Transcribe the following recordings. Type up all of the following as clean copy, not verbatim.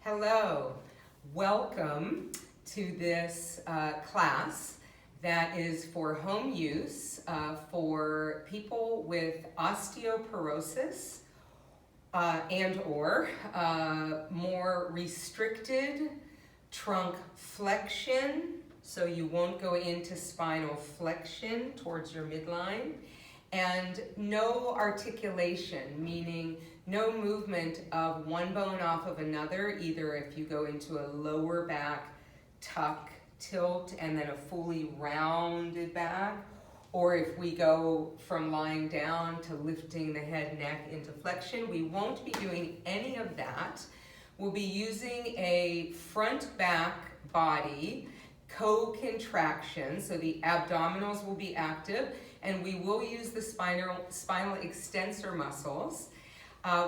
Hello, welcome to this class that is for home use for people with osteoporosis and or more restricted trunk flexion, so you won't go into spinal flexion towards your midline, and no articulation, meaning no movement of one bone off of another, either if you go into a lower back tuck, tilt, and then a fully rounded back, or if we go from lying down to lifting the head, neck into flexion. We won't be doing any of that. We'll be using a front back body co-contraction, so the abdominals will be active, and we will use the spinal extensor muscles.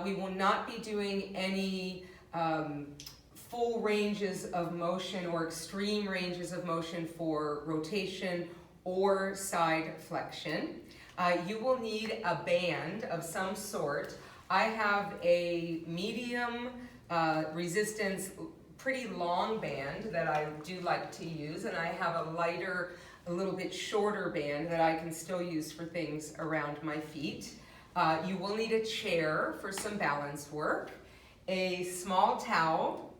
We will not be doing any full ranges of motion or extreme ranges of motion for rotation or side flexion. You will need a band of some sort. I have a medium resistance, pretty long band that I do like to use, and I have a lighter, a little bit shorter band that I can still use for things around my feet. You will need a chair for some balance work. A small towel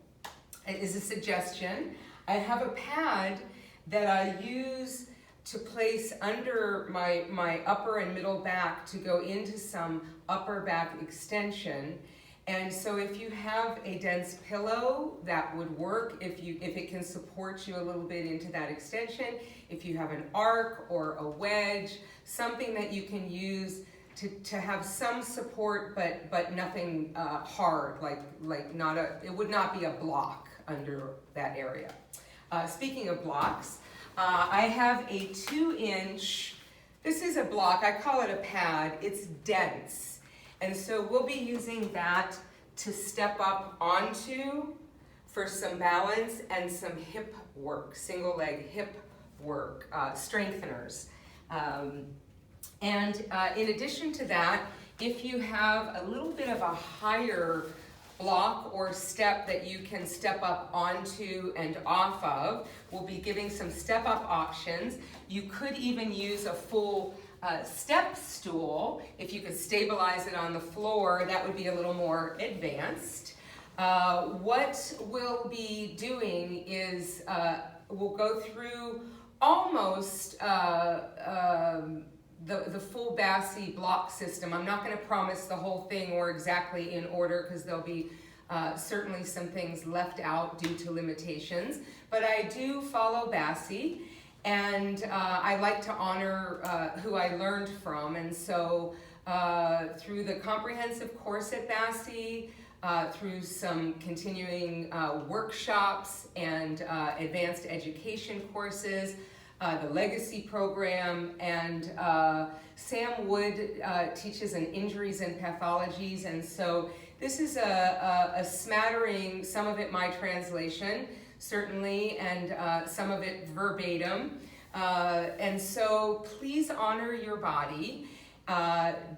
is a suggestion. I have a pad that I use to place under my upper and middle back to go into some upper back extension. And so if you have a dense pillow, that would work if it can support you a little bit into that extension. If you have an arc or a wedge, something that you can use to have some support, but nothing hard, it would not be a block under that area. Speaking of blocks, I have a 2-inch, this is a block, I call it a pad, it's dense. And so we'll be using that to step up onto for some balance and some hip work, single leg hip work, strengtheners. And in addition to that, if you have a little bit of a higher block or step that you can step up onto and off of, we'll be giving some step up options. You could even use a full step stool. If you could stabilize it on the floor, that would be a little more advanced. What we'll be doing is we'll go through almost the full BASI block system. I'm not going to promise the whole thing or exactly in order, because there'll be certainly some things left out due to limitations, but I do follow BASI, and I like to honor who I learned from. And so through the comprehensive course at BASI, through some continuing workshops and advanced education courses, the legacy program, and Sam Wood teaches in injuries and pathologies, and so this is a smattering, some of it my translation, certainly, and some of it verbatim. And so please honor your body.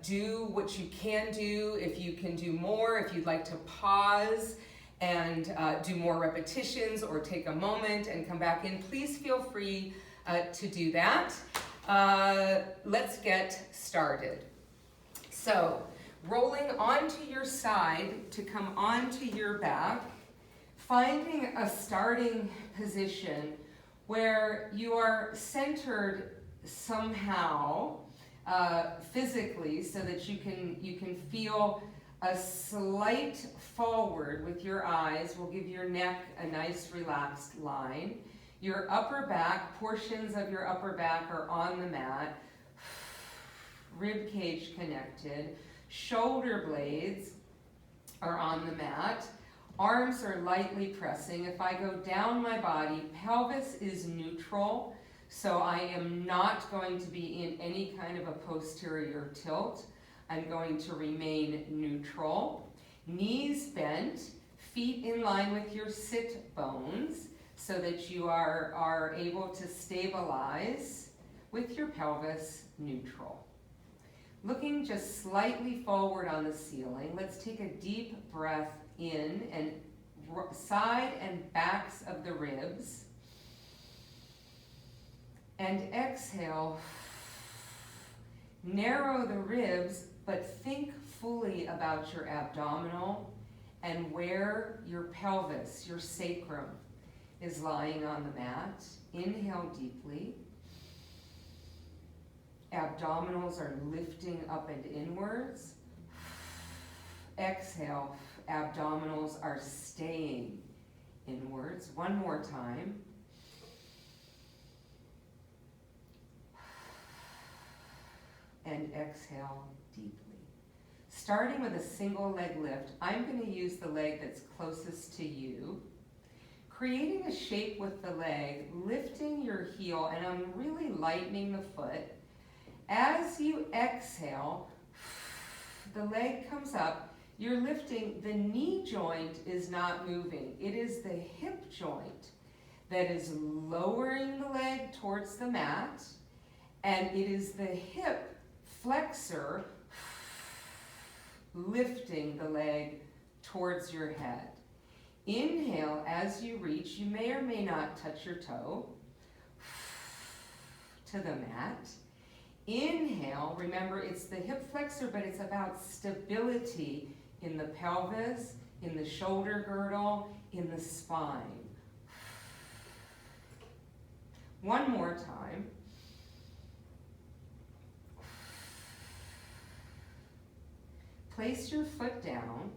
Do what you can do. If you can do more, if you'd like to pause and do more repetitions or take a moment and come back in, please feel free to do that. Let's get started. So, rolling onto your side to come onto your back, finding a starting position where you are centered somehow physically, so that you can feel a slight forward with your eyes. Will give your neck a nice relaxed line. Your upper back, portions of your upper back are on the mat, rib cage connected, shoulder blades are on the mat, arms are lightly pressing. If I go down my body, pelvis is neutral, so I am not going to be in any kind of a posterior tilt. I'm going to remain neutral. Knees bent, feet in line with your sit bones, so that you are able to stabilize with your pelvis neutral. Looking just slightly forward on the ceiling, let's take a deep breath in and side and backs of the ribs. And exhale, narrow the ribs, but think fully about your abdominal and where your pelvis, your sacrum, is lying on the mat. Inhale deeply. Abdominals are lifting up and inwards. Exhale, abdominals are staying inwards. One more time. And exhale deeply. Starting with a single leg lift, I'm going to use the leg that's closest to you. Creating a shape with the leg, lifting your heel, and I'm really lightening the foot. As you exhale, the leg comes up, you're lifting, the knee joint is not moving. It is the hip joint that is lowering the leg towards the mat, and it is the hip flexor lifting the leg towards your head. Inhale as you reach. You may or may not touch your toe to the mat. Inhale, remember it's the hip flexor, but it's about stability in the pelvis, in the shoulder girdle, in the spine. One more time. Place your foot down,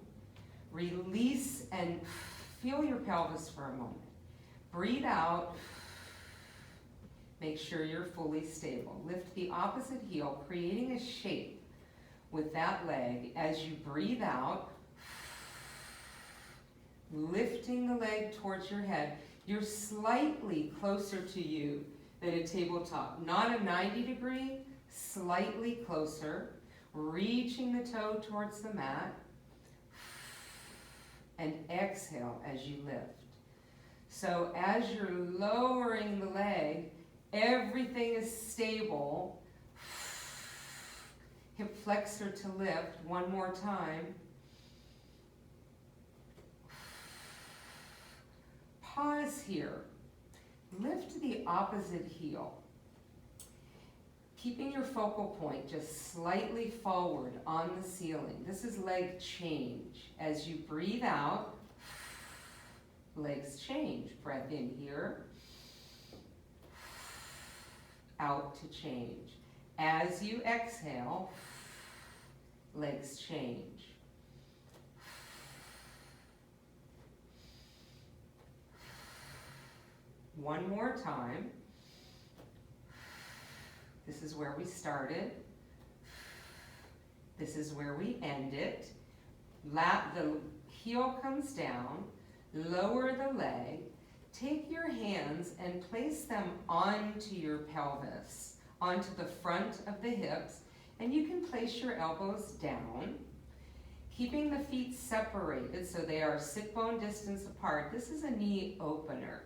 release and feel your pelvis for a moment. Breathe out, make sure you're fully stable. Lift the opposite heel, creating a shape with that leg. As you breathe out, lifting the leg towards your head, you're slightly closer to you than a tabletop. Not a 90 degree, slightly closer. Reaching the toe towards the mat, and exhale as you lift. So as you're lowering the leg, everything is stable. Hip flexor to lift. One more time. Pause here. Lift the opposite heel. Keeping your focal point just slightly forward on the ceiling. This is leg change. As you breathe out, legs change. Breath in here, out to change. As you exhale, legs change. One more time. This is where we started. This is where we end it. The heel comes down, lower the leg, take your hands and place them onto your pelvis, onto the front of the hips, and you can place your elbows down, keeping the feet separated so they are sit bone distance apart. This is a knee opener.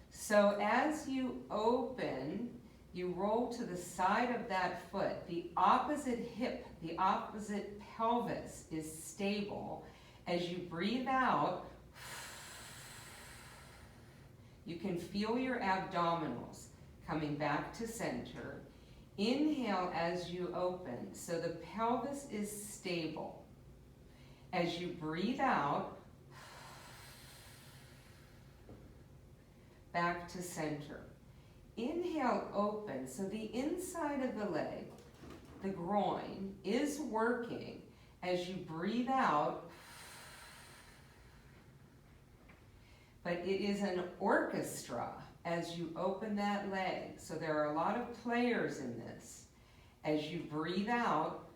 So as you open, you roll to the side of that foot. The opposite hip, the opposite pelvis is stable. As you breathe out, you can feel your abdominals coming back to center. Inhale as you open, so the pelvis is stable. As you breathe out, back to center. Inhale, open, so the inside of the leg, the groin, is working. As you breathe out, but it is an orchestra as you open that leg. So there are a lot of players in this. As you breathe out,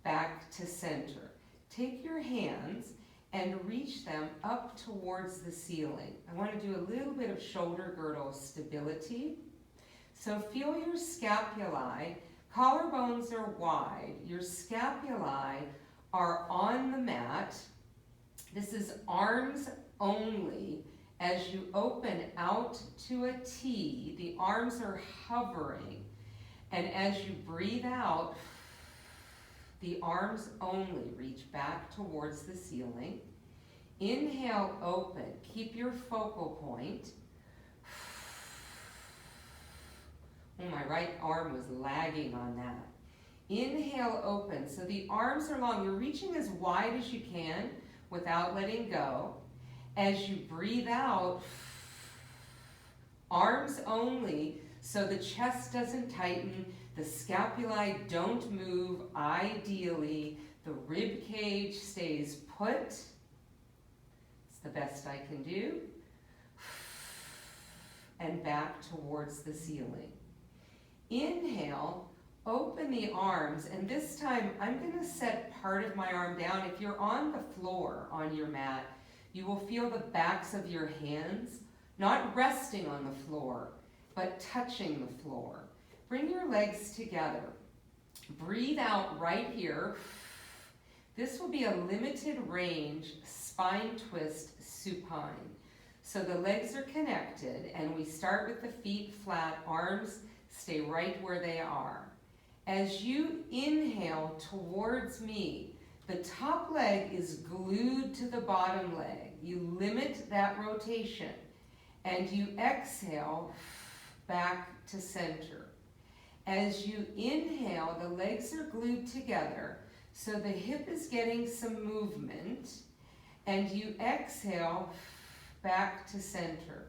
back to center. Take your hands and reach them up towards the ceiling. I want to do a little bit of shoulder girdle stability. So feel your scapulae. Collarbones are wide. Your scapulae are on the mat. This is arms only. As you open out to a T, the arms are hovering. And as you breathe out, The arms only reach back towards the ceiling. Inhale, open. Keep your focal point. Oh, my right arm was lagging on that. Inhale, open. So the arms are long. You're reaching as wide as you can without letting go. As you breathe out, arms only, so the chest doesn't tighten, the scapulae don't move. Ideally, the rib cage stays put. It's the best I can do. And back towards the ceiling. Inhale, open the arms, and this time I'm going to set part of my arm down. If you're on the floor on your mat, you will feel the backs of your hands not resting on the floor, but touching the floor. Bring your legs together. Breathe out right here. This will be a limited range spine twist supine. So the legs are connected, and we start with the feet flat, arms stay right where they are. As you inhale towards me, the top leg is glued to the bottom leg. You limit that rotation, and you exhale back to center. As you inhale, the legs are glued together, so the hip is getting some movement, and you exhale back to center.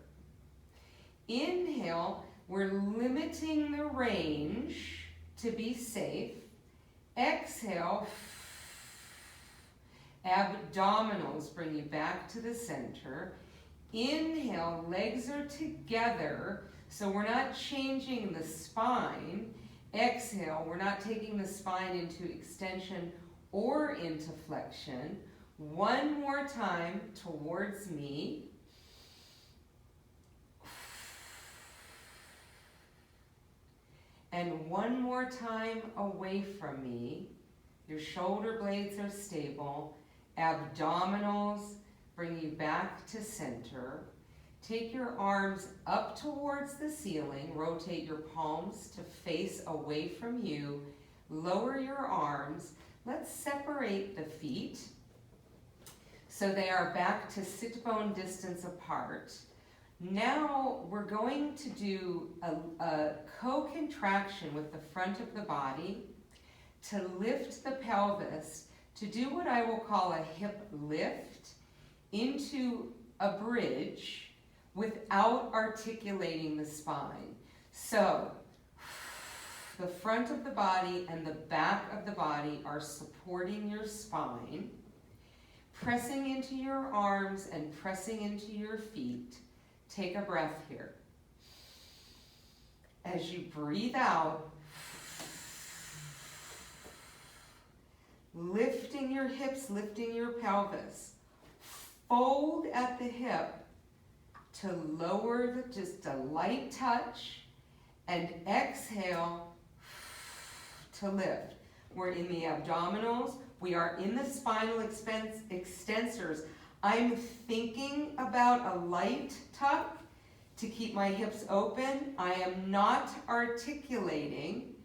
Inhale, we're limiting the range to be safe. Exhale, abdominals bring you back to the center. Inhale, legs are together, so we're not changing the spine. Exhale, we're not taking the spine into extension or into flexion. One more time towards me. And one more time away from me. Your shoulder blades are stable. Abdominals bring you back to center. Take your arms up towards the ceiling. Rotate your palms to face away from you. Lower your arms. Let's separate the feet so they are back to sit bone distance apart. Now we're going to do a co-contraction with the front of the body to lift the pelvis, to do what I will call a hip lift into a bridge without articulating the spine. So the front of the body and the back of the body are supporting your spine, pressing into your arms and pressing into your feet. Take a breath here. As you breathe out, lifting your hips, lifting your pelvis. Fold at the hip to lower just a light touch, and exhale to lift. We're in the abdominals. We are in the spinal extensors. I'm thinking about a light tuck to keep my hips open. I am not articulating.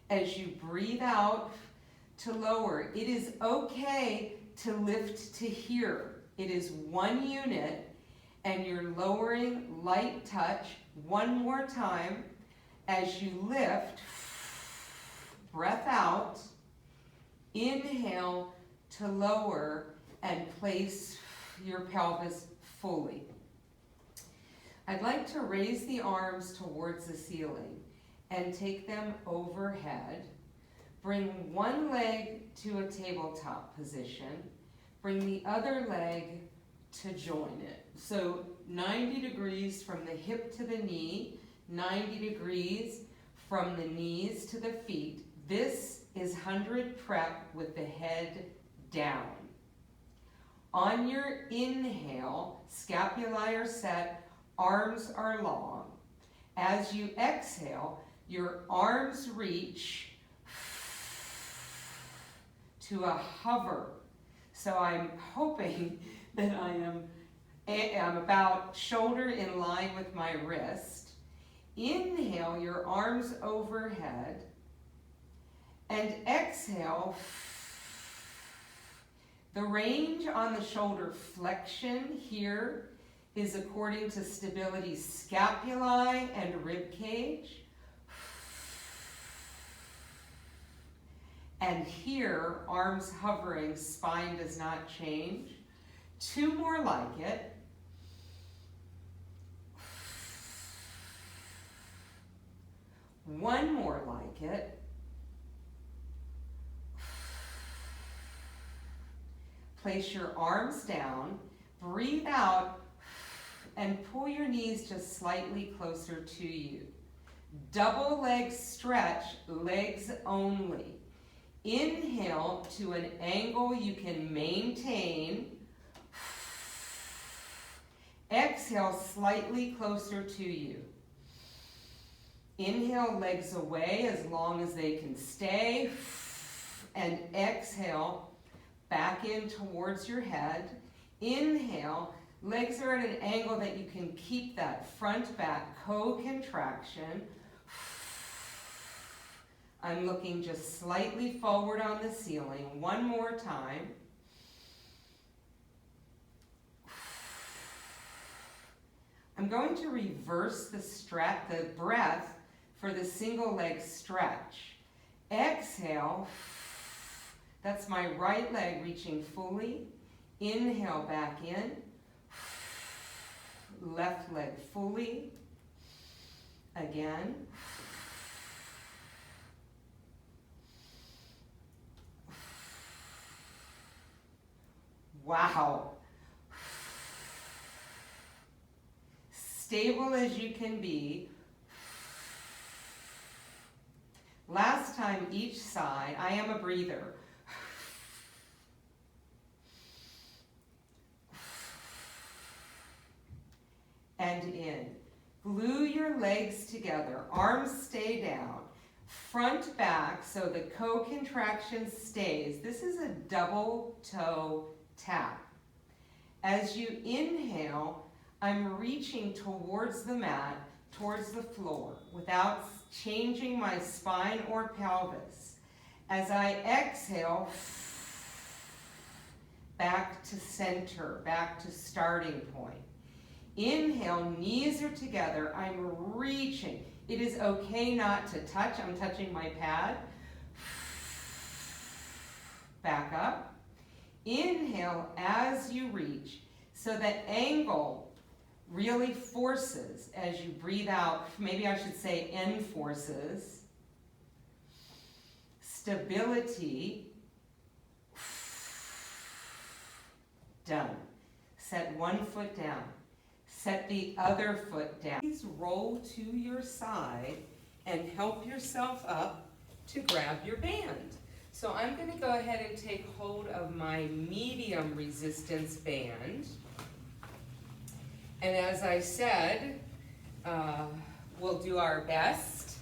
As you breathe out to lower, it is okay to lift to here. It is one unit, and you're lowering light touch. One more time. As you lift, breath out, inhale to lower, and place your pelvis fully. I'd like to raise the arms towards the ceiling and take them overhead. Bring one leg to a tabletop position. Bring the other leg to join it. So 90 degrees from the hip to the knee, 90 degrees from the knees to the feet. This is 100 prep with the head down. On your inhale, scapulae are set, arms are long. As you exhale, your arms reach to a hover. So I'm hoping that I am about shoulder in line with my wrist. Inhale, your arms overhead. And exhale, The range on the shoulder flexion here is according to stability scapulae and rib cage. And here, arms hovering, spine does not change. 2 more like it. One more like it. Place your arms down, breathe out, and pull your knees just slightly closer to you. Double leg stretch, legs only. Inhale to an angle you can maintain. Exhale slightly closer to you. Inhale, legs away as long as they can stay. And exhale, back in towards your head. Inhale, legs are at an angle that you can keep that front-back co-contraction. I'm looking just slightly forward on the ceiling. One more time. I'm going to reverse the breath for the single leg stretch. Exhale, that's my right leg reaching fully. Inhale back in. Left leg fully. Again. Wow. Stable as you can be. Last time each side. I am a breather. And in. Glue your legs together. Arms stay down. Front back so the co-contraction stays. This is a double toe tap. As you inhale, I'm reaching towards the mat, towards the floor, without changing my spine or pelvis. As I exhale, back to center, back to starting point. Inhale, knees are together, I'm reaching. It is okay not to touch, I'm touching my pad. Back up. Inhale as you reach, so that angle really forces as you breathe out. Maybe I should say enforces. Stability. Done. Set one foot down. Set the other foot down. Please roll to your side and help yourself up to grab your band. So I'm going to go ahead and take hold of my medium resistance band. And as I said, we'll do our best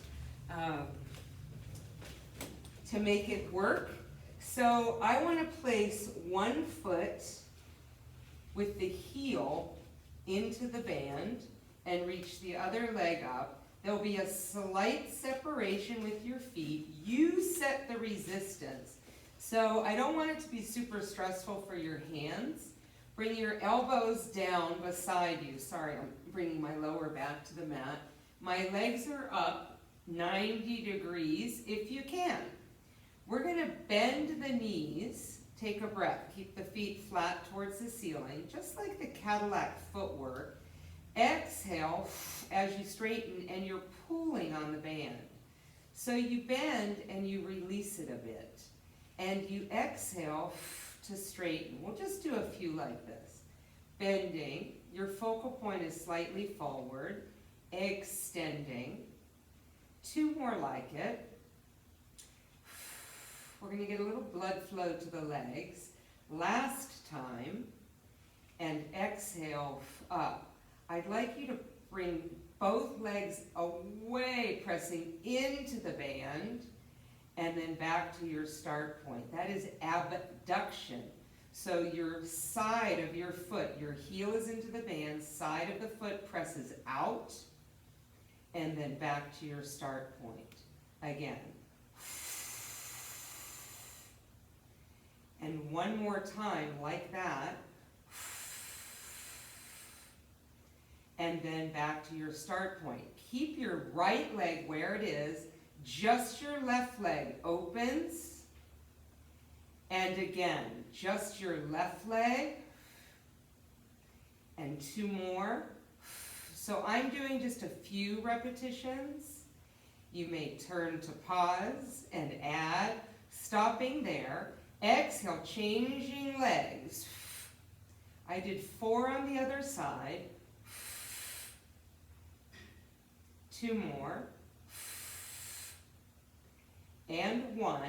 to make it work. So I want to place one foot with the heel into the band and reach the other leg up. There'll be a slight separation with your feet. You set the resistance. So I don't want it to be super stressful for your hands. Bring your elbows down beside you. Sorry, I'm bringing my lower back to the mat. My legs are up 90 degrees if you can. We're going to bend the knees. Take a breath. Keep the feet flat towards the ceiling, just like the Cadillac footwork. Exhale as you straighten and you're pulling on the band. So you bend and you release it a bit. And you exhale to straighten. We'll just do a few like this. Bending. Your focal point is slightly forward. Extending. 2 more like it. We're going to get a little blood flow to the legs. Last time. And exhale up. I'd like you to bring both legs away, pressing into the band, and then back to your start point. That is abduction. So your side of your foot, your heel is into the band, side of the foot presses out, and then back to your start point. Again. And one more time like that. And then back to your start point. Keep your right leg where it is. Just your left leg opens. And again, just your left leg. And 2 more. So I'm doing just a few repetitions. You may turn to pause and add, stopping there. Exhale, changing legs. I did 4 on the other side. 2 more. And 1.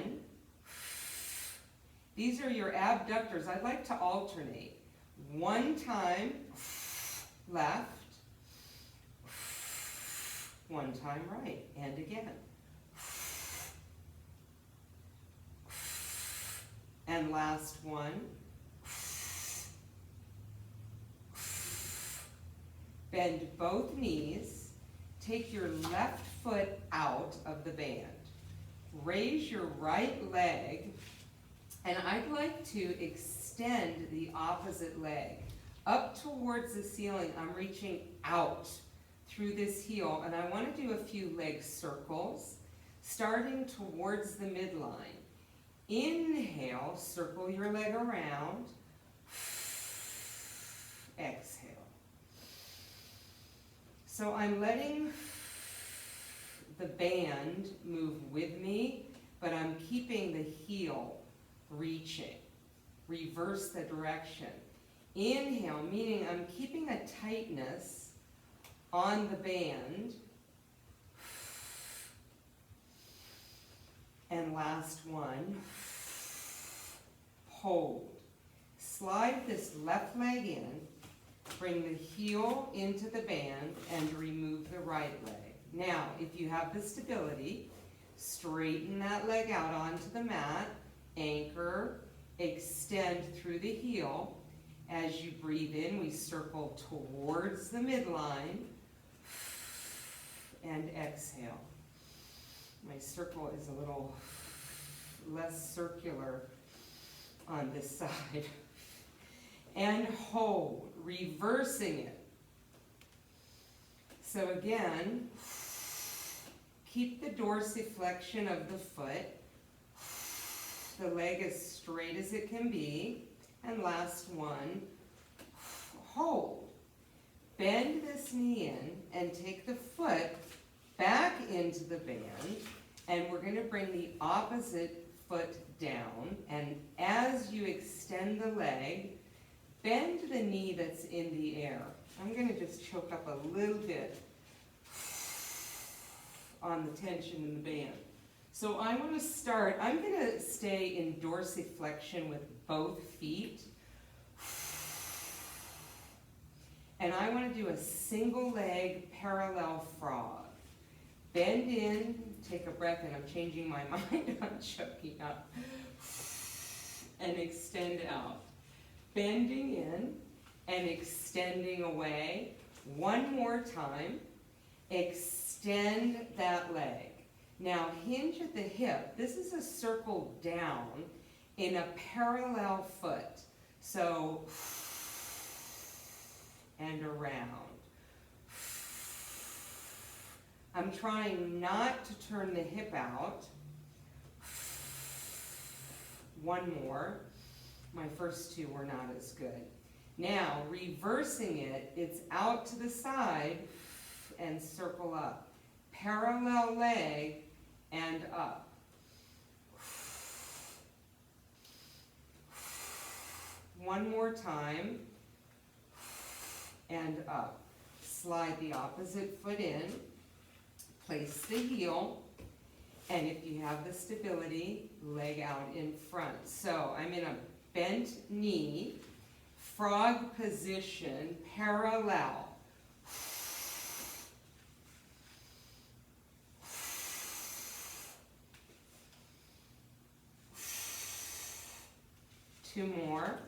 These are your abductors. I like to alternate. 1 time left, 1 time right, and again. And last one. Bend both knees. Take your left foot out of the band. Raise your right leg, and I'd like to extend the opposite leg up towards the ceiling. I'm reaching out through this heel, and I want to do a few leg circles, starting towards the midline. Inhale, circle your leg around. Exhale. So I'm letting the band move with me, but I'm keeping the heel reaching. Reverse the direction. Inhale, meaning I'm keeping a tightness on the band. And last one. Hold. Slide this left leg in. Bring the heel into the band and remove the right leg. Now, if you have the stability, straighten that leg out onto the mat, anchor, extend through the heel. As you breathe in, we circle towards the midline and exhale. My circle is a little less circular on this side. And hold, reversing it. So again, keep the dorsiflexion of the foot. The leg as straight as it can be. And last one, hold. Bend this knee in and take the foot back into the band. And we're going to bring the opposite foot down. And as you extend the leg, bend the knee that's in the air. I'm going to just choke up a little bit on the tension in the band. So I want to start, I'm going to stay in dorsiflexion with both feet. And I want to do a single leg parallel frog. Bend in, take a breath, and I'm changing my mind on choking up. And extend out. Bending in and extending away. One more time. Extend that leg. Now hinge at the hip. This is a circle down in a parallel foot. So, and around. I'm trying not to turn the hip out. One more. My first 2 were not as good. Now, reversing it, it's out to the side and circle up. Parallel leg and up. One more time and up. Slide the opposite foot in. Place the heel. And if you have the stability, leg out in front. So I'm in a bent knee, frog position, parallel. Two more.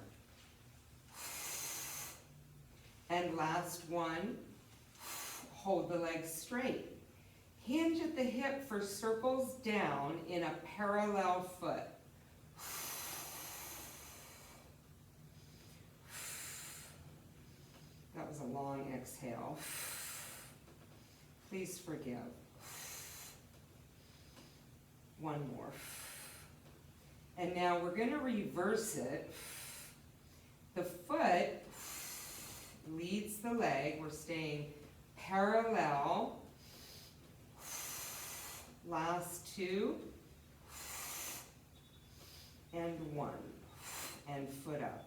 And last one. Hold the legs straight. Hinge at the hip for circles down in a parallel foot. was a long exhale. Please forgive. One more. And now we're going to reverse it. The foot leads the leg. We're staying parallel. Last two. And one. And foot up.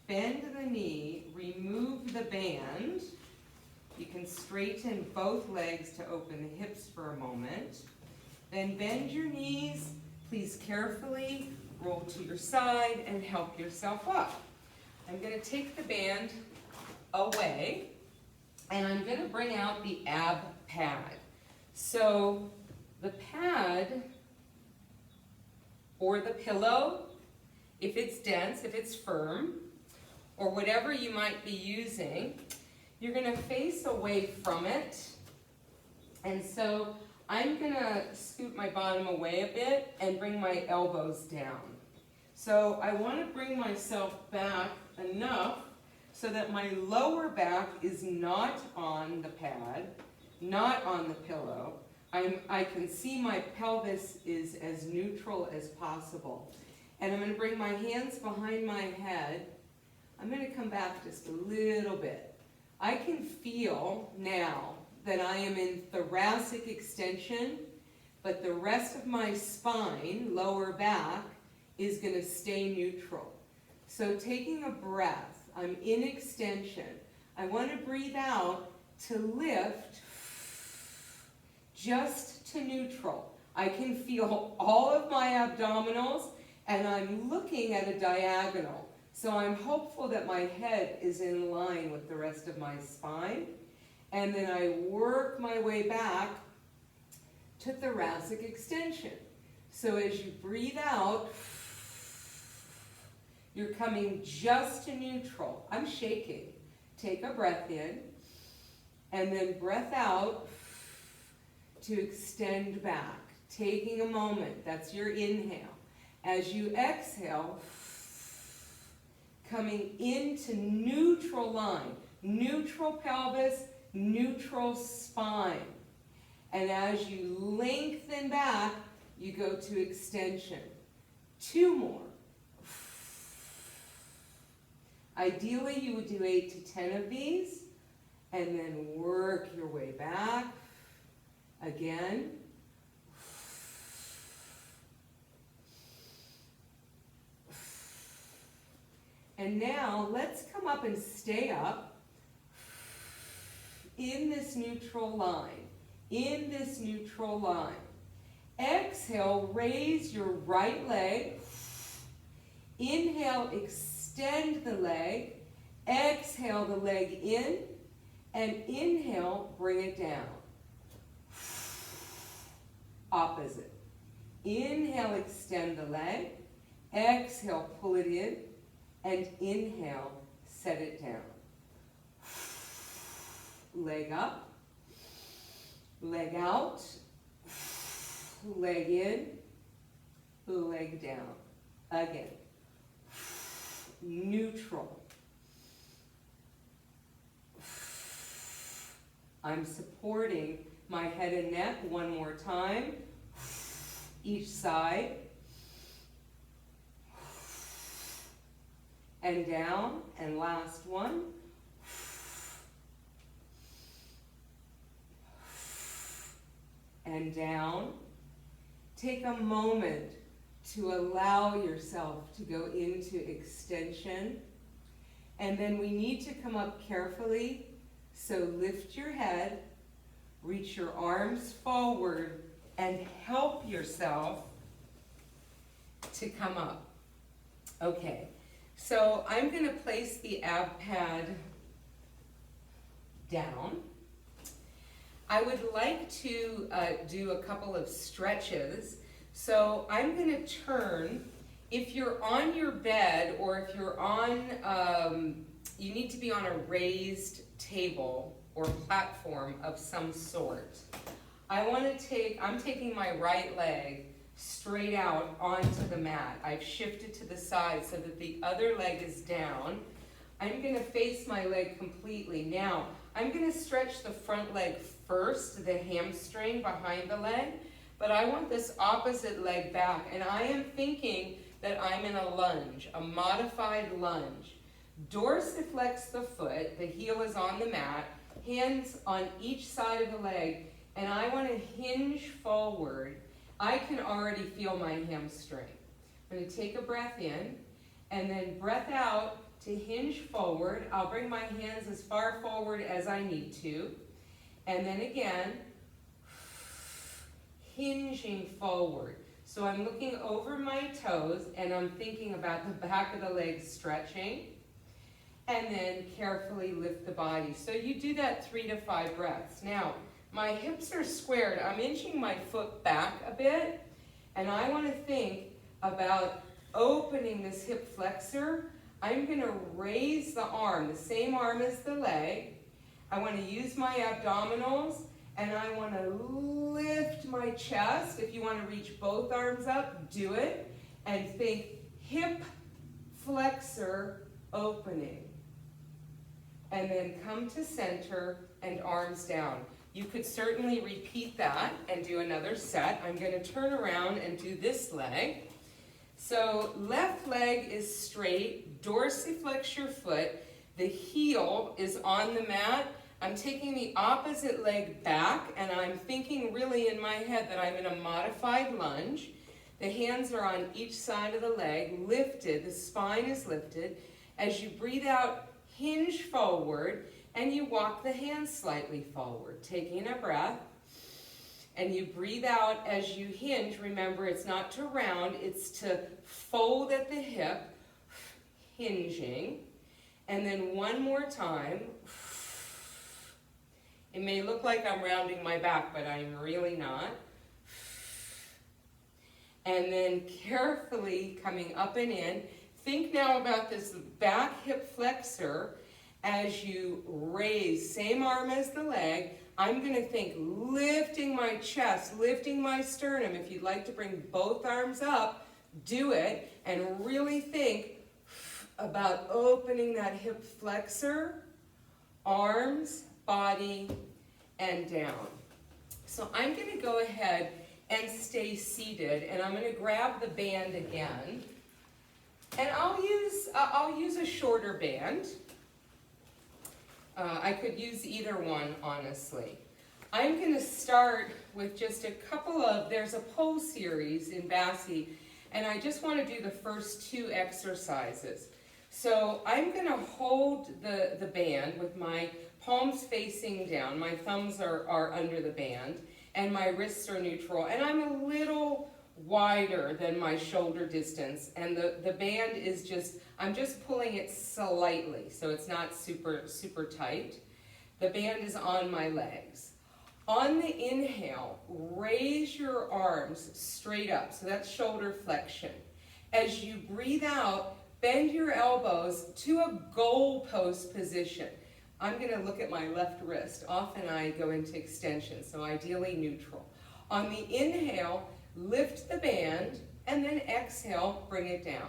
Bend the knee, remove the band. You can straighten both legs to open the hips for a moment. Then bend your knees. Please carefully roll to your side and help yourself up. I'm going to take the band away and I'm going to bring out the ab pad. So the pad or the pillow, if it's dense, if it's firm, or whatever you might be using, you're going to face away from it. And so I'm going to scoot my bottom away a bit and bring my elbows down. So I want to bring myself back enough so that my lower back is not on the pad, not on the pillow. I can see my pelvis is as neutral as possible. And I'm going to bring my hands behind my head. I'm going to come back just a little bit. I can feel now that I am in thoracic extension, but the rest of my spine, lower back, is going to stay neutral. So taking a breath, I'm in extension. I want to breathe out to lift just to neutral. I can feel all of my abdominals and I'm looking at a diagonal. So I'm hopeful that my head is in line with the rest of my spine. And then I work my way back to thoracic extension. So as you breathe out, you're coming just to neutral. I'm shaking. Take a breath in, and then breath out to extend back. Taking a moment, that's your inhale. As you exhale, coming into neutral line, neutral pelvis, neutral spine. And as you lengthen back, you go to extension. Two more. Ideally, you would do 8 to 10 of these, and then work your way back. Again. And now, let's come up and stay up in this neutral line. In this neutral line. Exhale, raise your right leg. Inhale, extend the leg. Exhale the leg in. And inhale, bring it down. Opposite. Inhale, extend the leg. Exhale, pull it in. And inhale, set it down. Leg up. Leg out. Leg in. Leg down. Again. Neutral. I'm supporting my head and neck one more time. Each side. And down. And last one. And down. Take a moment to allow yourself to go into extension. And then we need to come up carefully. So lift your head, reach your arms forward, and help yourself to come up. Okay, so I'm going to place the ab pad down. I would like to do a couple of stretches. So I'm going to turn. If you're on your bed or if you're on, you need to be on a raised table or platform of some sort. I'm taking my right leg straight out onto the mat. I've shifted to the side so that the other leg is down. I'm going to face my leg completely. Now, I'm going to stretch the front leg first, the hamstring behind the leg, but I want this opposite leg back, and I am thinking that I'm in a lunge, a modified lunge. Dorsiflex the foot, the heel is on the mat, hands on each side of the leg, and I want to hinge forward. I can already feel my hamstring. I'm going to take a breath in, and then breath out to hinge forward. I'll bring my hands as far forward as I need to, and then again, hinging forward. So I'm looking over my toes, and I'm thinking about the back of the leg stretching, and then carefully lift the body. So you do that 3 to 5 breaths. Now, my hips are squared. I'm inching my foot back a bit, and I want to think about opening this hip flexor. I'm going to raise the arm, the same arm as the leg. I want to use my abdominals, and I want to lift my chest. If you want to reach both arms up, do it. And think hip flexor opening. And then come to center and arms down. You could certainly repeat that and do another set. I'm going to turn around and do this leg. So left leg is straight, dorsiflex your foot. The heel is on the mat. I'm taking the opposite leg back, and I'm thinking really in my head that I'm in a modified lunge. The hands are on each side of the leg, lifted, the spine is lifted. As you breathe out, hinge forward, and you walk the hands slightly forward, taking a breath. And you breathe out as you hinge. Remember, it's not to round, it's to fold at the hip, hinging. And then one more time. It may look like I'm rounding my back, but I'm really not. And then carefully coming up and in. Think now about this back hip flexor as you raise, same arm as the leg. I'm going to think lifting my chest, lifting my sternum. If you'd like to bring both arms up, do it. And really think about opening that hip flexor, arms, body, and down. So I'm going to go ahead and stay seated, and I'm going to grab the band again. And I'll use a shorter band. I could use either one, honestly. I'm going to start with just a couple of, there's a pole series in Bassi, and I just want to do the first 2 exercises. So I'm going to hold the band with my palms facing down. My thumbs are under the band, and my wrists are neutral. And I'm a little wider than my shoulder distance, and the band is just, I'm just pulling it slightly, so it's not super, super tight. The band is on my legs. On the inhale, raise your arms straight up, so that's shoulder flexion. As you breathe out, bend your elbows to a goalpost position. I'm going to look at my left wrist. Often I go into extension, so ideally neutral. On the inhale, lift the band, and then exhale, bring it down.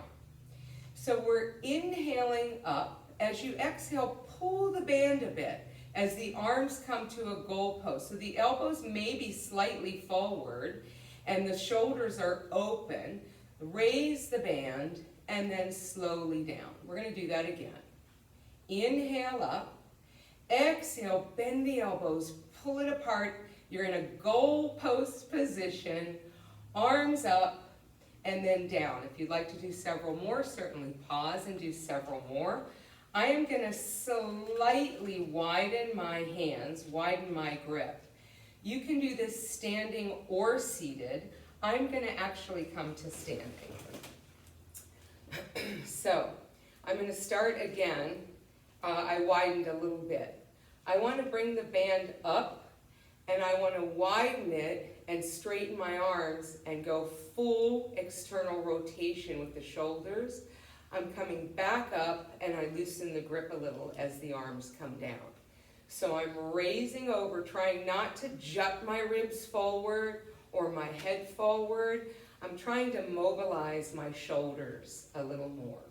So we're inhaling up. As you exhale, pull the band a bit as the arms come to a goalpost. So the elbows may be slightly forward, and the shoulders are open. Raise the band, and then slowly down. We're going to do that again. Inhale up. Exhale, bend the elbows, pull it apart. You're in a goalpost position. Arms up, and then down. If you'd like to do several more, certainly pause and do several more. I am going to slightly widen my hands, widen my grip. You can do this standing or seated. I'm going to actually come to standing. So I'm going to start again. I widened a little bit. I want to bring the band up, and I want to widen it and straighten my arms and go full external rotation with the shoulders. I'm coming back up, and I loosen the grip a little as the arms come down. So I'm raising over, trying not to jut my ribs forward or my head forward. I'm trying to mobilize my shoulders a little more.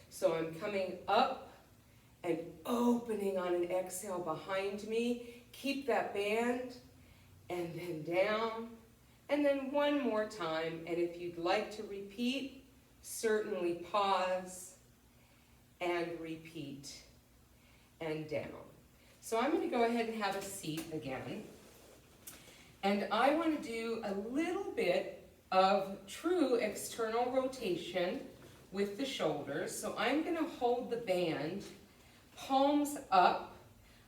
So I'm coming up and opening on an exhale behind me. Keep that band, and then down, and then one more time. And if you'd like to repeat, certainly pause and repeat and down. So I'm going to go ahead and have a seat again. And I want to do a little bit of true external rotation with the shoulders. So I'm going to hold the band, palms up.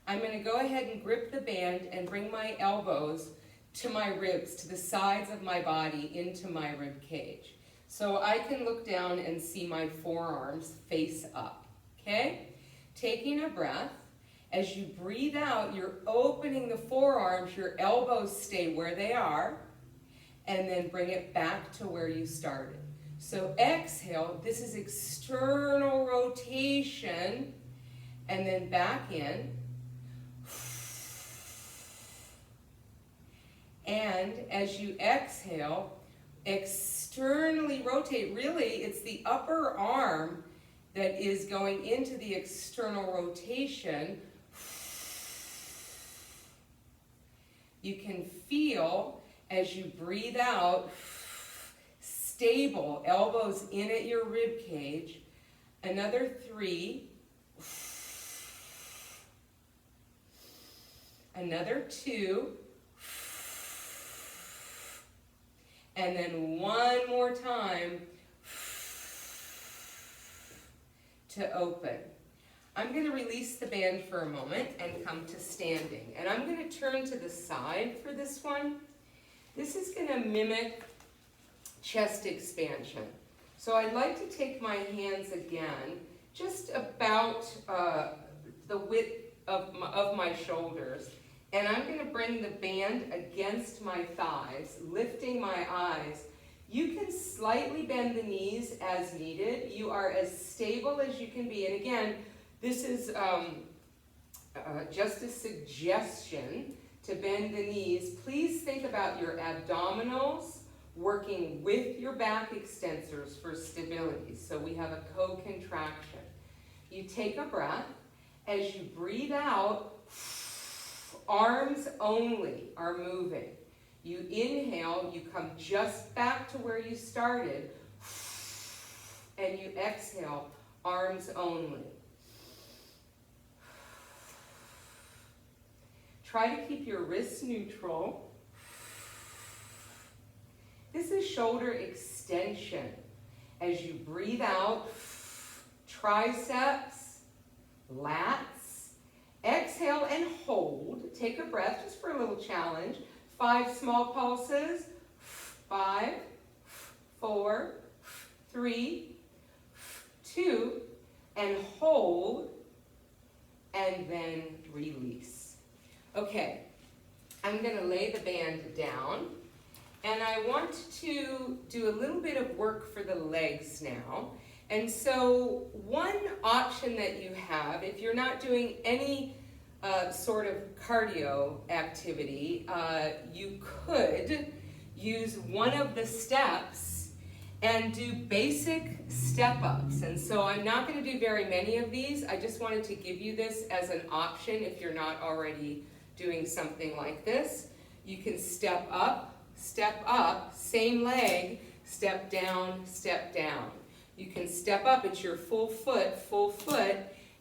I'm going to go ahead and grip the band and bring my elbows to my ribs, to the sides of my body, into my rib cage. So I can look down and see my forearms face up, okay? Taking a breath. As you breathe out, you're opening the forearms, your elbows stay where they are, and then bring it back to where you started. So exhale, this is external rotation, and then back in. And as you exhale, externally rotate. Really, it's the upper arm that is going into the external rotation. You can feel as you breathe out, stable, elbows in at your rib cage. Another 3. Another 2. And then one more time to open. I'm going to release the band for a moment and come to standing. And I'm going to turn to the side for this one. This is going to mimic chest expansion. So I'd like to take my hands again, just about the width of my shoulders. And I'm going to bring the band against my thighs, lifting my eyes. You can slightly bend the knees as needed. You are as stable as you can be. And again, this is just a suggestion to bend the knees. Please think about your abdominals working with your back extensors for stability. So we have a co-contraction. You take a breath. As you breathe out, arms only are moving. You inhale, you come just back to where you started, and you exhale, arms only. Try to keep your wrists neutral. This is shoulder extension. As you breathe out, triceps, lats. Exhale and hold. Take a breath just for a little challenge. 5 small pulses. 5, 4, 3, 2, and hold, and then release. Okay, I'm going to lay the band down, and I want to do a little bit of work for the legs now. And so one option that you have, if you're not doing any sort of cardio activity, you could use one of the steps and do basic step-ups. And so I'm not going to do very many of these. I just wanted to give you this as an option if you're not already doing something like this. You can step up, same leg, step down, You can step up, it's your full foot,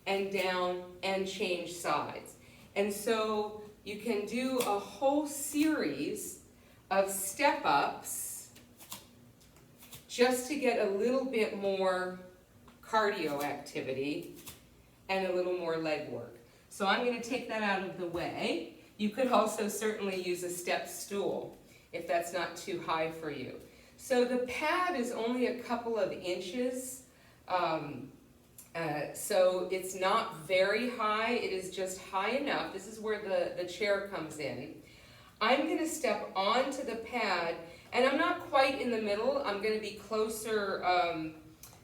and down and change sides. And so you can do a whole series of step-ups just to get a little bit more cardio activity and a little more leg work. So I'm going to take that out of the way. You could also certainly use a step stool if that's not too high for you. So the pad is only a couple of inches, so it's not very high, it is just high enough. This is where the chair comes in. I'm going to step onto the pad, and I'm not quite in the middle, I'm going to be closer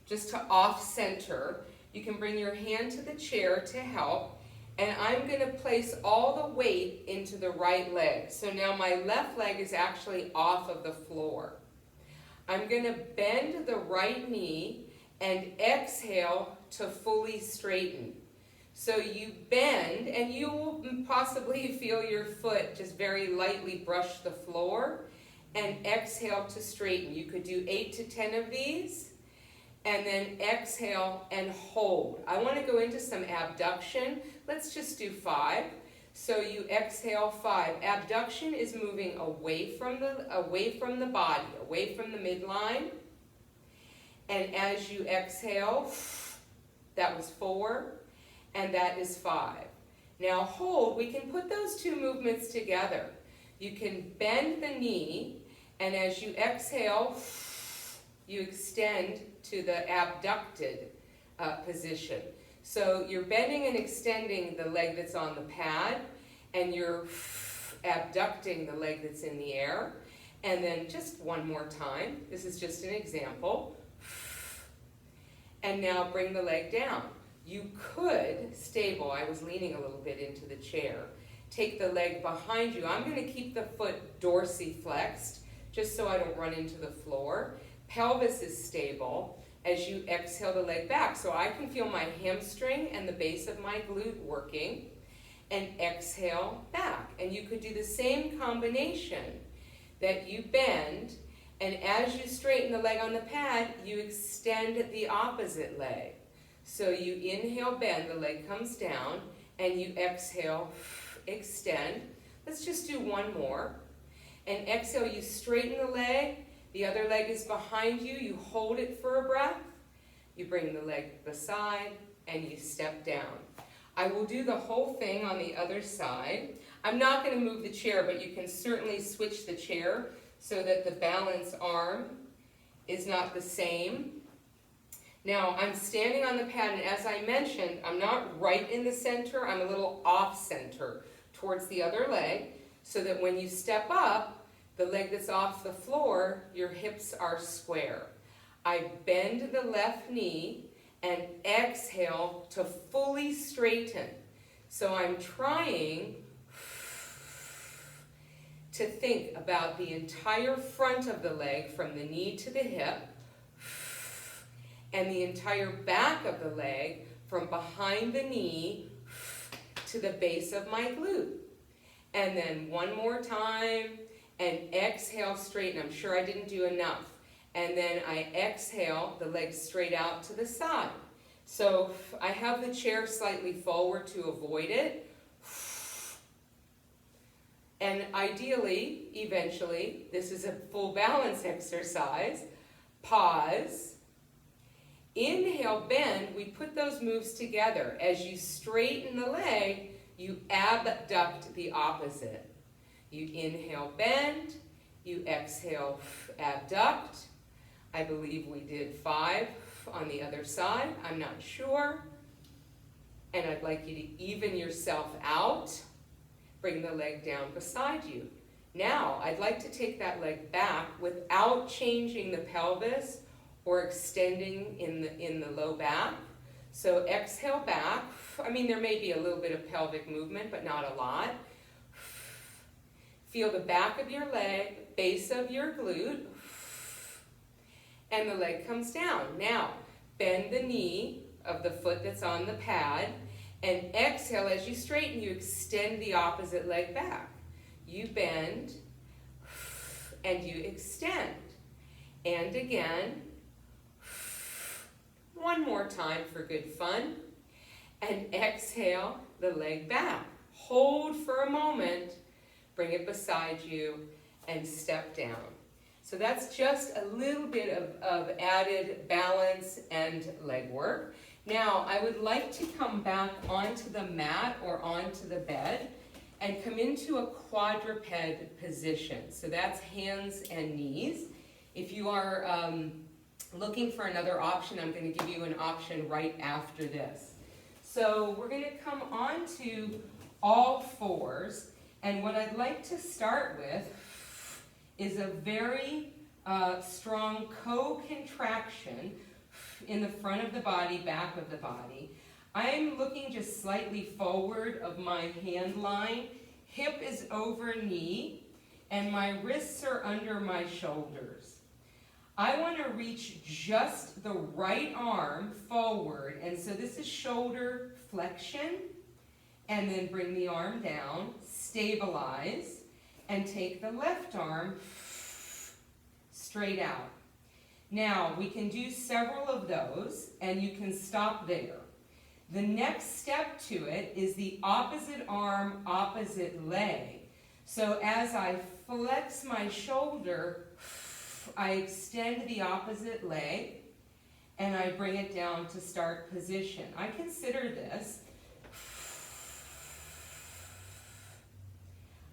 just to off-center. You can bring your hand to the chair to help, and I'm going to place all the weight into the right leg. So now my left leg is actually off of the floor. I'm going to bend the right knee and exhale to fully straighten. So you bend, and you will possibly feel your foot just very lightly brush the floor, and exhale to straighten. You could do 8 to 10 of these, and then exhale and hold. I want to go into some abduction. Let's just do 5. So you exhale 5. Abduction is moving away from the body, away from the midline. And as you exhale, that was 4, and that is 5. Now hold, we can put those two movements together. You can bend the knee, and as you exhale, you extend to the abducted position. So you're bending and extending the leg that's on the pad, and you're abducting the leg that's in the air. And then just one more time. This is just an example. And now bring the leg down. You could, stable, I was leaning a little bit into the chair, take the leg behind you. I'm going to keep the foot dorsiflexed, just so I don't run into the floor. Pelvis is stable as you exhale the leg back. So I can feel my hamstring and the base of my glute working, and exhale back. And you could do the same combination, that you bend, and as you straighten the leg on the pad, you extend the opposite leg. So you inhale, bend, the leg comes down, and you exhale, extend. Let's just do one more. And exhale, you straighten the leg, the other leg is behind you, you hold it for a breath, you bring the leg beside, and you step down. I will do the whole thing on the other side. I'm not going to move the chair, but you can certainly switch the chair so that the balance arm is not the same. Now, I'm standing on the pad, and as I mentioned, I'm not right in the center, I'm a little off center towards the other leg, so that when you step up, the leg that's off the floor, your hips are square. I bend the left knee and exhale to fully straighten. So I'm trying to think about the entire front of the leg from the knee to the hip, and the entire back of the leg from behind the knee to the base of my glute. And then one more time, and exhale, straighten. I'm sure I didn't do enough. And then I exhale, the legs straight out to the side. So I have the chair slightly forward to avoid it. And ideally, eventually, this is a full balance exercise. Pause. Inhale, bend. We put those moves together. As you straighten the leg, you abduct the opposite. You inhale, bend. You exhale, abduct. I believe we did 5 on the other side. I'm not sure. And I'd like you to even yourself out. Bring the leg down beside you. Now, I'd like to take that leg back without changing the pelvis or extending in the low back. So exhale back. I mean, there may be a little bit of pelvic movement, but not a lot. Feel the back of your leg, base of your glute, and the leg comes down. Now, bend the knee of the foot that's on the pad, and exhale as you straighten, you extend the opposite leg back. You bend, and you extend. And again, one more time for good fun. And exhale the leg back. Hold for a moment, bring it beside you, and step down. So that's just a little bit of added balance and leg work. Now, I would like to come back onto the mat or onto the bed and come into a quadruped position. So that's hands and knees. If you are looking for another option, I'm going to give you an option right after this. So we're going to come onto all fours, and what I'd like to start with is a very strong co-contraction in the front of the body, back of the body. I'm looking just slightly forward of my hand line. Hip is over knee, and my wrists are under my shoulders. I want to reach just the right arm forward, and so this is shoulder flexion, and then bring the arm down, stabilize, and take the left arm straight out. Now, we can do several of those, and you can stop there. The next step to it is the opposite arm, opposite leg. So as I flex my shoulder, I extend the opposite leg, and I bring it down to start position. I consider this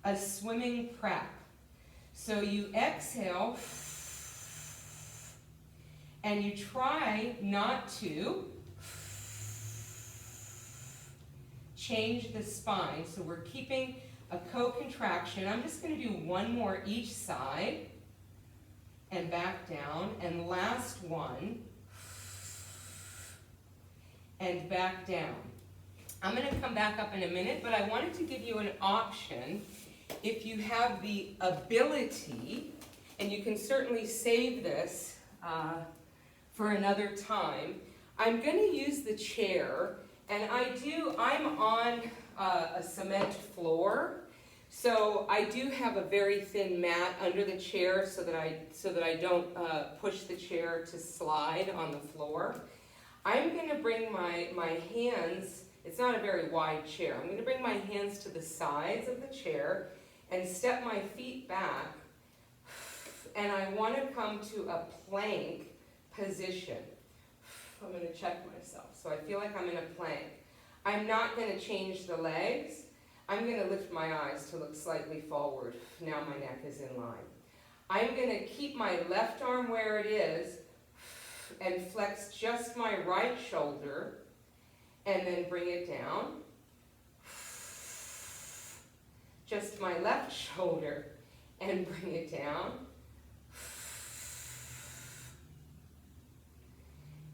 a swimming prep. So you exhale, and you try not to change the spine. So we're keeping a co-contraction. I'm just going to do one more each side, and back down, and last one, and back down. I'm going to come back up in a minute, but I wanted to give you an option if you have the ability, and you can certainly save this for another time. I'm going to use the chair, and I'm on a cement floor, so I do have a very thin mat under the chair so that I don't push the chair to slide on the floor. I'm going to bring my hands, it's not a very wide chair, I'm going to bring my hands to the sides of the chair and step my feet back, and I want to come to a plank position. I'm going to check myself. So I feel like I'm in a plank. I'm not going to change the legs. I'm going to lift my eyes to look slightly forward. Now my neck is in line. I'm going to keep my left arm where it is and flex just my right shoulder, and then bring it down. Just my left shoulder and bring it down.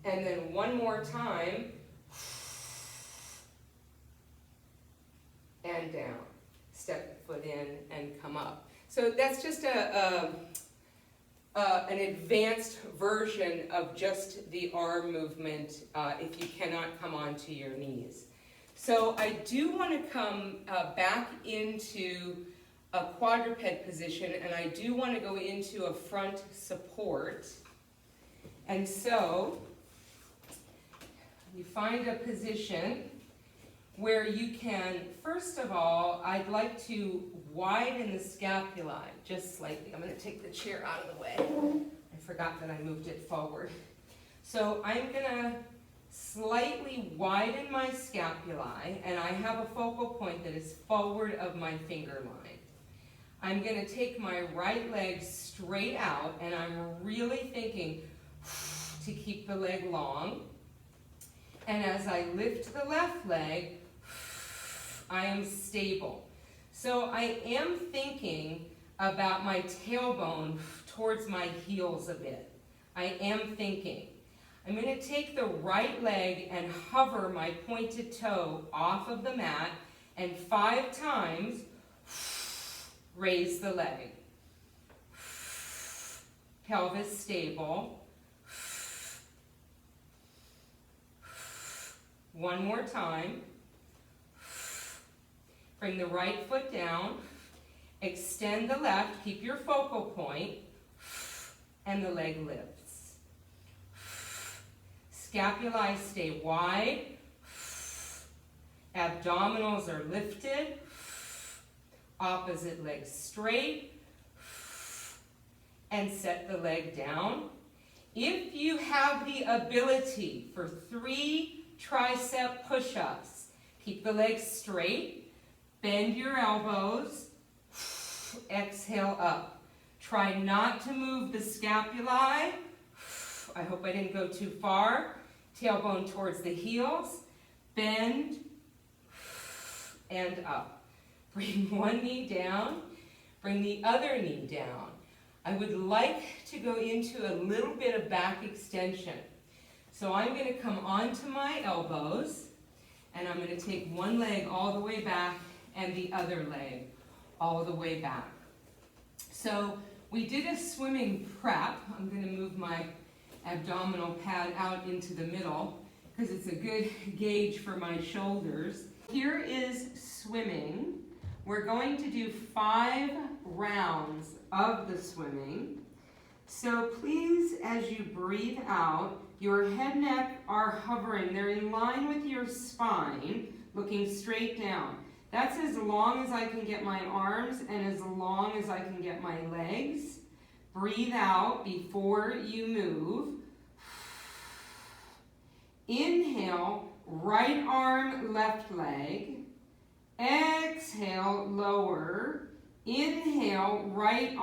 And then one more time, and down. Step the foot in and come up. So that's just an advanced version of just the arm movement if you cannot come onto your knees. So I do want to come back into a quadruped position, and I do want to go into a front support. And so you find a position where you can, first of all, I'd like to widen the scapulae just slightly. I'm going to take the chair out of the way. I forgot that I moved it forward. So I'm going to slightly widen my scapulae, and I have a focal point that is forward of my finger line. I'm going to take my right leg straight out, and I'm really thinking to keep the leg long. And as I lift the left leg, I am stable. So I am thinking about my tailbone towards my heels a bit. I am thinking. I'm going to take the right leg and hover my pointed toe off of the mat, and 5 times raise the leg. Pelvis stable. One more time. Bring the right foot down. Extend the left. Keep your focal point. And the leg lifts. Scapulae stay wide. Abdominals are lifted. Opposite leg straight. And set the leg down. If you have the ability for 3 tricep push-ups, keep the legs straight, bend your elbows, exhale up. Try not to move the scapulae. I hope I didn't go too far. Tailbone towards the heels, bend, and up. Bring one knee down, bring the other knee down. I would like to go into a little bit of back extension. So I'm going to come onto my elbows, and I'm going to take one leg all the way back and the other leg all the way back. So we did a swimming prep. I'm going to move my abdominal pad out into the middle because it's a good gauge for my shoulders. Here is swimming. We're going to do 5 rounds of the swimming. So please, as you breathe out, your head and neck are hovering. They're in line with your spine, looking straight down. That's as long as I can get my arms and as long as I can get my legs. Breathe out before you move. Inhale, right arm, left leg. Exhale, lower. Inhale, right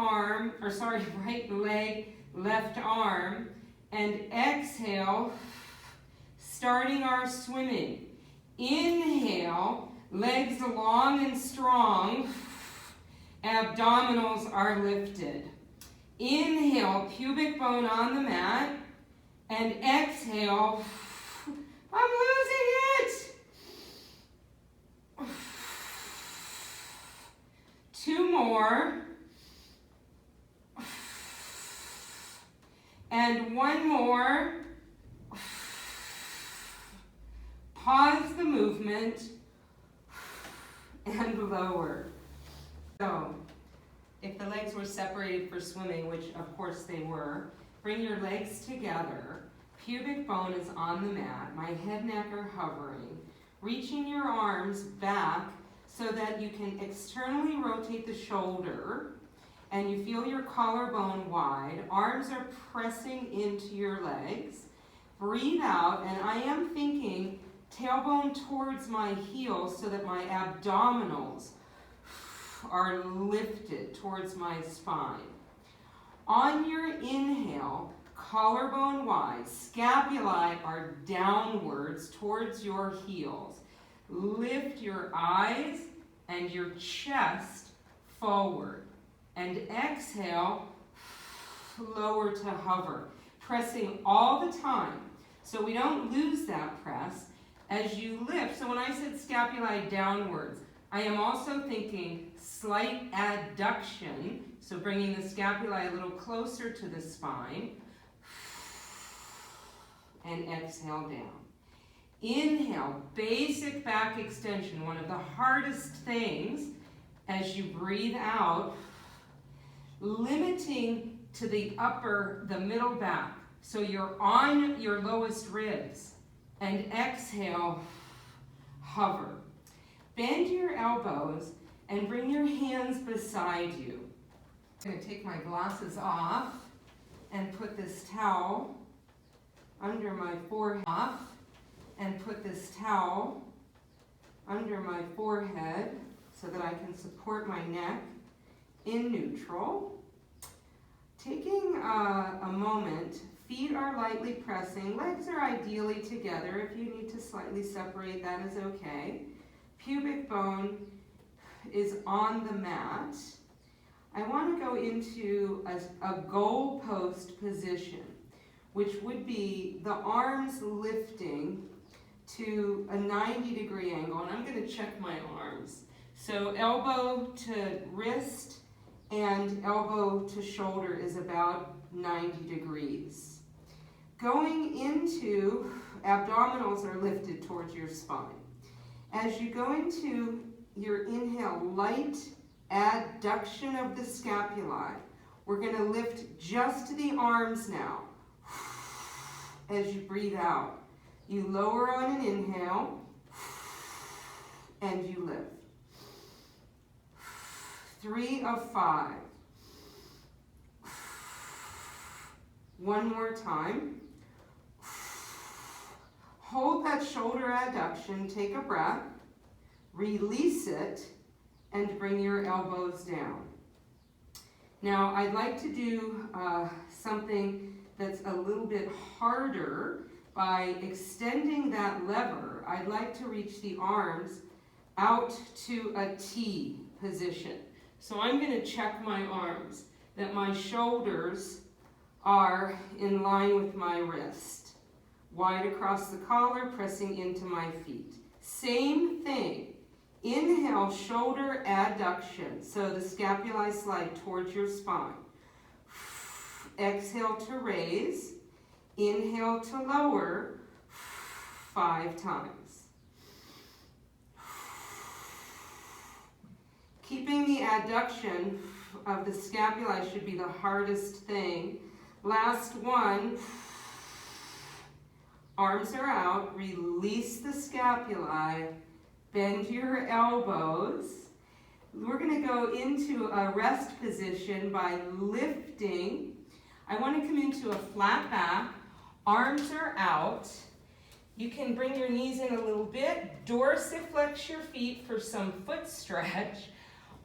leg, left arm. And exhale, starting our swimming. Inhale, legs long and strong. Abdominals are lifted. Inhale, pubic bone on the mat. And exhale, I'm losing it. 2 more. And 1 more. Pause the movement and lower. So, if the legs were separated for swimming, which of course they were, bring your legs together. Pubic bone is on the mat. My head and neck are hovering. Reaching your arms back so that you can externally rotate the shoulder and you feel your collarbone wide. Arms are pressing into your legs. Breathe out, and I am thinking tailbone towards my heels so that my abdominals are lifted towards my spine. On your inhale, collarbone wide, scapulae are downwards towards your heels. Lift your eyes and your chest forward. And exhale, lower to hover. Pressing all the time so we don't lose that press as you lift. So when I said scapulae downwards, I am also thinking slight adduction, so bringing the scapulae a little closer to the spine, and exhale down. Inhale, basic back extension, one of the hardest things as you breathe out, limiting to the middle back, so you're on your lowest ribs, and exhale, hover. Bend your elbows and bring your hands beside you. I'm going to take my glasses off and put this towel under my forehead, and put this towel under my forehead so that I can support my neck in neutral. Taking a moment, feet are lightly pressing, legs are ideally together. If you need to slightly separate, that is okay. Pubic bone is on the mat. I want to go into a goal post position, which would be the arms lifting to a 90-degree angle, and I'm going to check my arms. So elbow to wrist and elbow to shoulder is about 90 degrees. Going into, abdominals are lifted towards your spine. As you go into your inhale, light adduction of the scapulae, we're going to lift just the arms now. As you breathe out, you lower on an inhale, and you lift. 3 of 5. 1 more time. Hold that shoulder adduction, take a breath, release it, and bring your elbows down. Now, I'd like to do something that's a little bit harder. By extending that lever, I'd like to reach the arms out to a T position. So I'm going to check my arms, that my shoulders are in line with my wrist. Wide across the collar, pressing into my feet. Same thing. Inhale, shoulder adduction, so the scapulae slide towards your spine. Exhale to raise. Inhale to lower. 5 times. Keeping the adduction of the scapulae should be the hardest thing. Last one. Arms are out. Release the scapulae. Bend your elbows. We're going to go into a rest position by lifting. I want to come into a flat back. Arms are out. You can bring your knees in a little bit. Dorsiflex your feet for some foot stretch.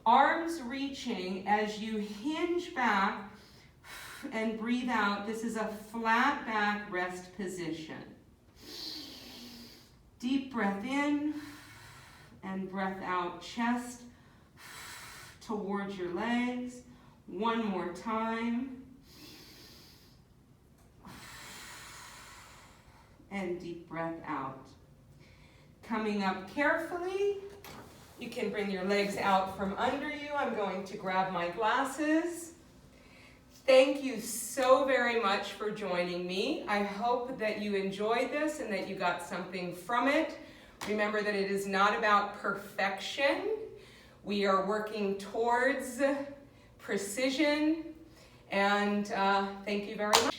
Arms reaching as you hinge back and breathe out. This is a flat back rest position. Deep breath in and breath out. Chest towards your legs. One more time. And deep breath out. Coming up carefully. You can bring your legs out from under you. I'm going to grab my glasses. Thank you so very much for joining me. I hope that you enjoyed this and that you got something from it. Remember that it is not about perfection. We are working towards precision. And thank you very much.